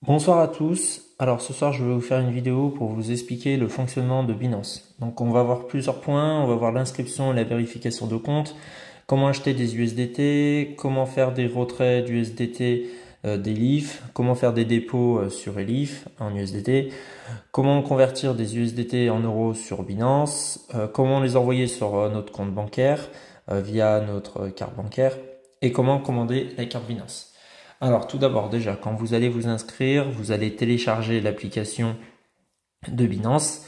Bonsoir à tous. Alors ce soir je vais vous faire une vidéo pour vous expliquer le fonctionnement de Binance. Donc on va voir plusieurs points, on va voir l'inscription et la vérification de compte, comment acheter des USDT, comment faire des retraits d'USDT d'Elif, comment faire des dépôts sur Elif en USDT, comment convertir des USDT en euros sur Binance, comment les envoyer sur notre compte bancaire via notre carte bancaire et comment commander la carte Binance. Alors tout d'abord déjà, quand vous allez vous inscrire, vous allez télécharger l'application de Binance.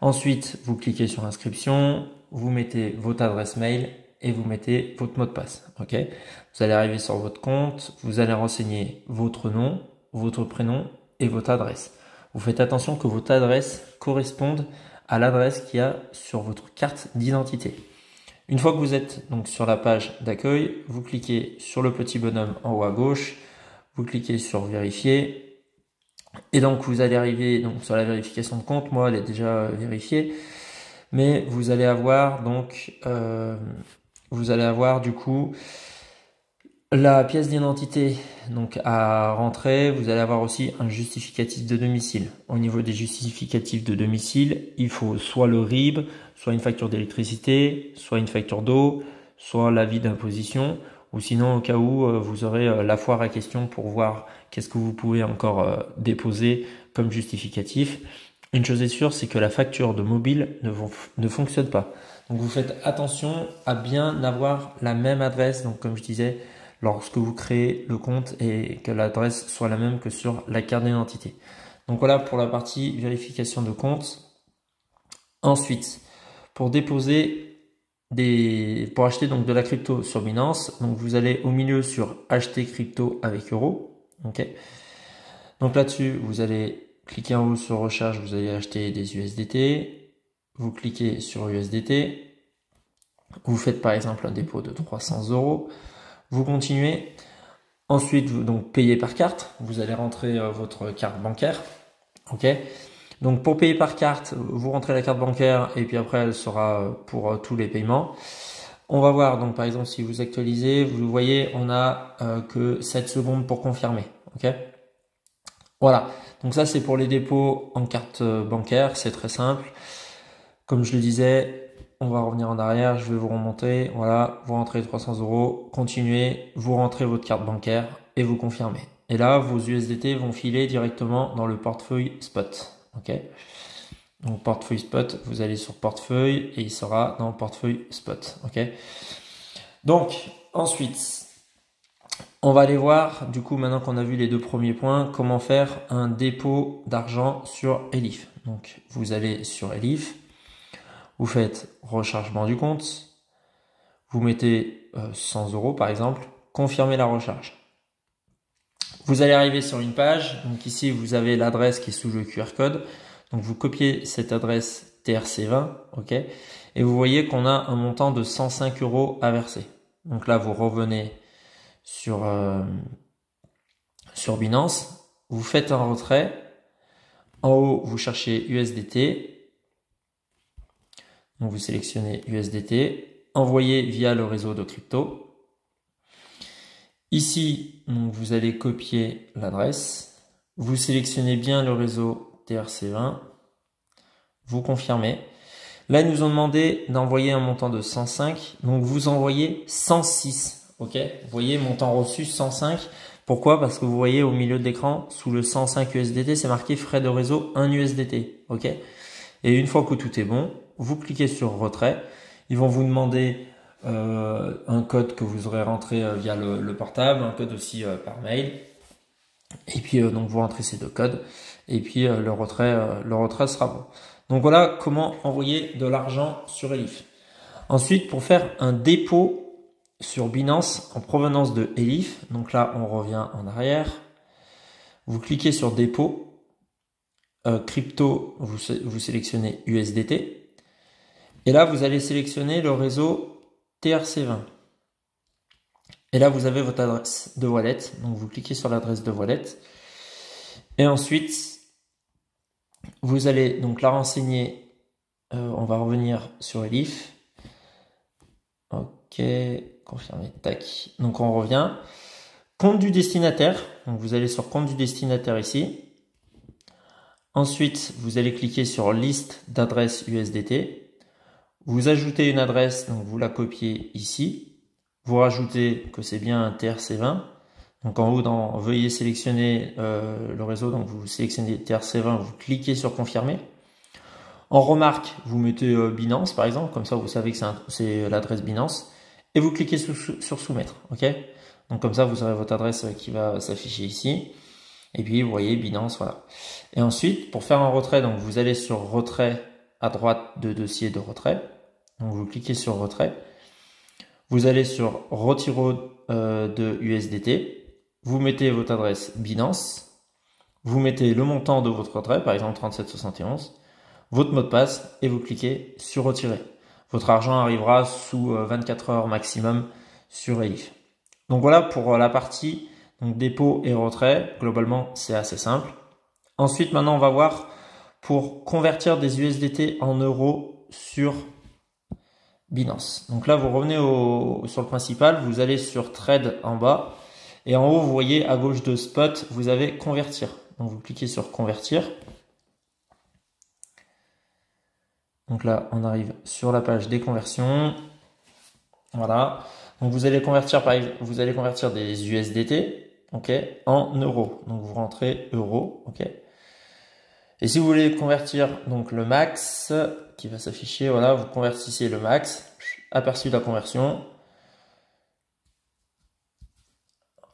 Ensuite, vous cliquez sur inscription, vous mettez votre adresse mail et vous mettez votre mot de passe. Ok. Vous allez arriver sur votre compte, vous allez renseigner votre nom, votre prénom et votre adresse. Vous faites attention que votre adresse corresponde à l'adresse qu'il y a sur votre carte d'identité. Une fois que vous êtes donc sur la page d'accueil, vous cliquez sur le petit bonhomme en haut à gauche, vous cliquez sur vérifier et donc vous allez arriver donc sur la vérification de compte. Moi elle est déjà vérifiée, mais vous allez avoir du coup la pièce d'identité donc à rentrer. Vous allez avoir aussi un justificatif de domicile. Au niveau des justificatifs de domicile, il faut soit le RIB, soit une facture d'électricité, soit une facture d'eau, soit l'avis d'imposition, ou sinon au cas où vous aurez la foire à question pour voir qu'est-ce que vous pouvez encore déposer comme justificatif. Une chose est sûre, c'est que la facture de mobile ne fonctionne pas. Donc vous faites attention à bien avoir la même adresse, donc comme je disais, lorsque vous créez le compte et que l'adresse soit la même que sur la carte d'identité. Donc voilà pour la partie vérification de compte. Ensuite, pour pour acheter donc de la crypto sur Binance, donc vous allez au milieu sur acheter crypto avec euros. Ok. Donc là-dessus, vous allez cliquer en haut sur recherche, vous allez acheter des USDT. Vous cliquez sur USDT. Vous faites par exemple un dépôt de 300 euros. Vous continuez. Ensuite, vous donc payez par carte. Vous allez rentrer votre carte bancaire. Ok. Donc pour payer par carte, vous rentrez la carte bancaire et puis après elle sera pour tous les paiements. On va voir donc par exemple si vous actualisez, vous voyez on a que 7 secondes pour confirmer. Ok. Voilà. Donc ça c'est pour les dépôts en carte bancaire, c'est très simple. Comme je le disais, on va revenir en arrière, je vais vous remonter. Voilà, vous rentrez 300 euros, continuez, vous rentrez votre carte bancaire et vous confirmez. Et là, vos USDT vont filer directement dans le portefeuille spot. Ok. Donc portefeuille spot, vous allez sur portefeuille et il sera dans portefeuille spot. Ok. Donc ensuite, on va aller voir, du coup, maintenant qu'on a vu les deux premiers points, comment faire un dépôt d'argent sur Elif. Donc vous allez sur Elif. Vous faites rechargement du compte, vous mettez 100 euros par exemple, confirmez la recharge. Vous allez arriver sur une page, donc ici vous avez l'adresse qui est sous le QR code, donc vous copiez cette adresse TRC20, ok, et vous voyez qu'on a un montant de 105 euros à verser. Donc là vous revenez sur Binance, vous faites un retrait, en haut vous cherchez USDT, donc vous sélectionnez USDT, envoyé via le réseau de crypto. Ici, donc, vous allez copier l'adresse. Vous sélectionnez bien le réseau TRC20. Vous confirmez. Là, ils nous ont demandé d'envoyer un montant de 105. Donc, vous envoyez 106. Ok. Vous voyez, montant reçu 105. Pourquoi? Parce que vous voyez au milieu de l'écran, sous le 105 USDT, c'est marqué frais de réseau 1 USDT. Ok. Et une fois que tout est bon, vous cliquez sur retrait. Ils vont vous demander un code que vous aurez rentré via le portable, un code aussi par mail. Et puis donc vous rentrez ces deux codes. Et puis le retrait sera bon. Donc voilà comment envoyer de l'argent sur Elif. Ensuite, pour faire un dépôt sur Binance en provenance de Elif, donc là on revient en arrière. Vous cliquez sur dépôt. Crypto, vous sélectionnez USDT. Et là, vous allez sélectionner le réseau TRC20. Et là, vous avez votre adresse de wallet. Donc, vous cliquez sur l'adresse de wallet. Et ensuite, vous allez donc la renseigner. On va revenir sur Elif. Ok, confirmer. Tac. Donc, on revient. Compte du destinataire. Donc vous allez sur compte du destinataire ici. Ensuite, vous allez cliquer sur liste d'adresses USDT. Vous ajoutez une adresse, donc vous la copiez ici. Vous rajoutez que c'est bien un TRC20. Donc en haut, veuillez sélectionner le réseau, donc vous sélectionnez TRC20, vous cliquez sur confirmer. En remarque, vous mettez Binance par exemple, comme ça vous savez que c'est l'adresse Binance. Et vous cliquez sur soumettre, ok? Donc comme ça vous aurez votre adresse qui va s'afficher ici. Et puis vous voyez Binance, voilà. Et ensuite, pour faire un retrait, donc vous allez sur retrait à droite de dossier de retrait. Donc vous cliquez sur retrait. Vous allez sur retiro de USDT. Vous mettez votre adresse Binance. Vous mettez le montant de votre retrait, par exemple 37,71. Votre mot de passe et vous cliquez sur retirer. Votre argent arrivera sous 24 heures maximum sur Elif. Donc voilà pour la partie donc dépôt et retrait. Globalement, c'est assez simple. Ensuite, maintenant, on va voir pour convertir des USDT en euros sur Binance. Donc là, vous revenez sur le principal, vous allez sur Trade en bas et en haut, vous voyez à gauche de Spot, vous avez Convertir. Donc vous cliquez sur Convertir. Donc là, on arrive sur la page des conversions. Voilà. Donc vous allez convertir des USDT, ok, en euros. Donc vous rentrez euros, ok. Et si vous voulez convertir donc le max qui va s'afficher, voilà, vous convertissez le max, aperçu de la conversion.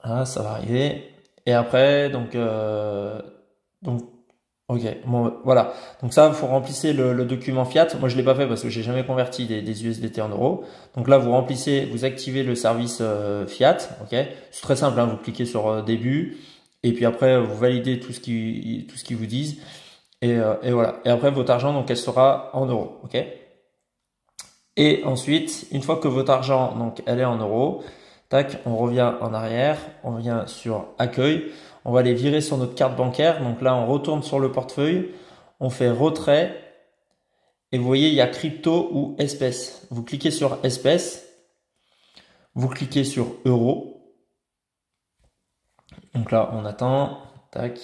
Voilà, ça va arriver. Et après, donc ok, bon, voilà. Donc ça, vous remplissez le document Fiat. Moi, je l'ai pas fait parce que j'ai jamais converti des USDT en euros. Donc là, vous activez le service Fiat. Ok, c'est très simple. Hein, vous cliquez sur début et puis après, vous validez tout ce qu'ils vous disent et voilà. Et après, votre argent, donc, elle sera en euros. Ok. Et ensuite, une fois que votre argent, donc, elle est en euros, tac, on revient en arrière, on vient sur accueil. On va les virer sur notre carte bancaire. Donc là, on retourne sur le portefeuille. On fait retrait. Et vous voyez, il y a crypto ou espèces. Vous cliquez sur espèces. Vous cliquez sur euros. Donc là, on attend. Tac.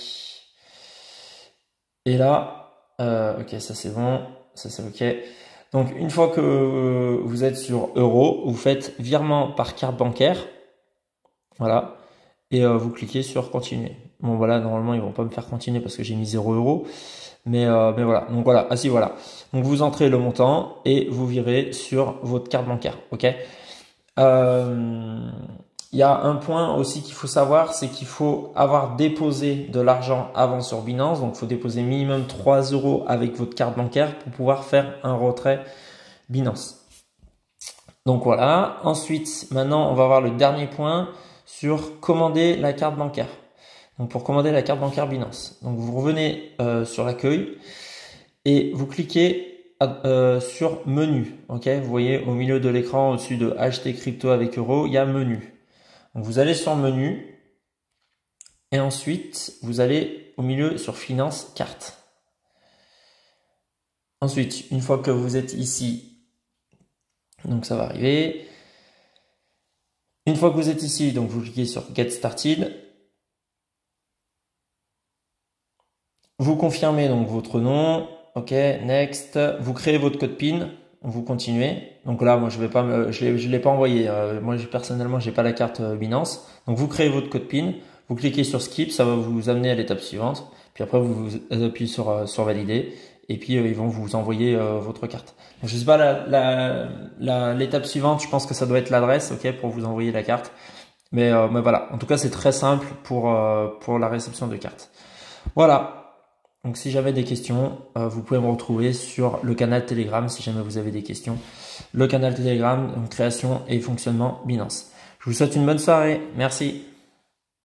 Et là, ok, ça c'est bon. Ça c'est ok. Donc une fois que vous êtes sur euros, vous faites virement par carte bancaire. Voilà. Et vous cliquez sur continuer. Bon voilà, normalement ils vont pas me faire continuer parce que j'ai mis 0 €. Mais voilà, donc voilà, ah si voilà. Donc vous entrez le montant et vous virez sur votre carte bancaire, ok. Il y a un point aussi qu'il faut savoir, c'est qu'il faut avoir déposé de l'argent avant sur Binance. Donc il faut déposer minimum 3 € avec votre carte bancaire pour pouvoir faire un retrait Binance. Donc voilà, ensuite maintenant on va voir le dernier point sur commander la carte bancaire. Donc pour commander la carte bancaire Binance. Donc vous revenez sur l'accueil et vous cliquez sur menu. Ok, vous voyez au milieu de l'écran au-dessus de acheter crypto avec euros, il y a menu. Donc vous allez sur menu et ensuite vous allez au milieu sur finance carte. Ensuite, une fois que vous êtes ici, donc ça va arriver. Une fois que vous êtes ici, donc vous cliquez sur Get Started. Vous confirmez donc votre nom. Ok, next. Vous créez votre code PIN. Vous continuez. Donc là, moi, je l'ai pas envoyé. Moi, personnellement, j'ai pas la carte Binance. Donc vous créez votre code PIN. Vous cliquez sur Skip. Ça va vous amener à l'étape suivante. Puis après, vous appuyez sur Valider. Et puis, ils vont vous envoyer votre carte. Donc, je sais pas l'étape suivante. Je pense que ça doit être l'adresse, ok, pour vous envoyer la carte. Mais voilà. En tout cas, c'est très simple pour la réception de carte. Voilà. Donc si j'avais des questions, vous pouvez me retrouver sur le canal Telegram si jamais vous avez des questions. Le canal Telegram, donc création et fonctionnement Binance. Je vous souhaite une bonne soirée. Merci.